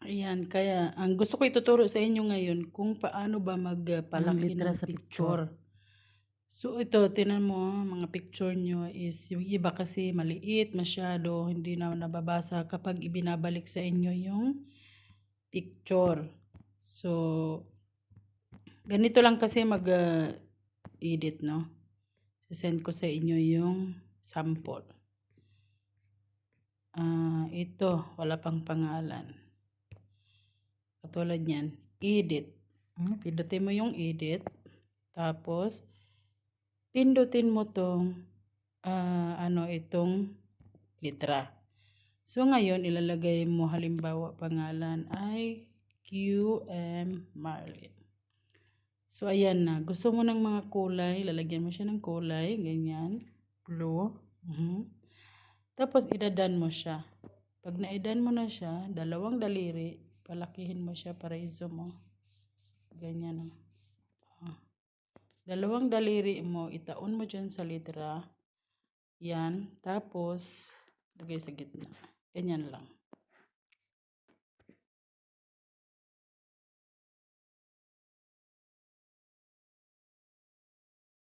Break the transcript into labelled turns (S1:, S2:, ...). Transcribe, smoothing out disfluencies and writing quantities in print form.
S1: Ayan, kaya ang gusto ko ituturo sa inyo ngayon kung paano ba
S2: Ng
S1: magpalaki
S2: letra
S1: ng
S2: sa
S1: picture. So ito, tinan mo, mga picture nyo is yung iba kasi maliit masyado, hindi na nababasa kapag ibinabalik sa inyo yung picture. So, ganito lang kasi mag-edit, no? Send ko sa inyo yung sample. Ito, wala pang pangalan. Katulad yan, edit. Pindutin mo yung edit. Tapos, pindutin mo tong itong litra. So, ngayon, ilalagay mo halimbawa pangalan ay QM Marlin. So, ayan na. Gusto mo ng mga kulay, lalagyan mo siya ng kulay, ganyan, blue. Tapos, idadan mo siya. Pag naidan mo na siya, dalawang daliri, palakihin mo siya para i-zoom mo. Ganyan. Dalawang daliri mo, itaon mo dyan sa litra. Yan. Tapos, lagay sa gitna. Ganyan lang.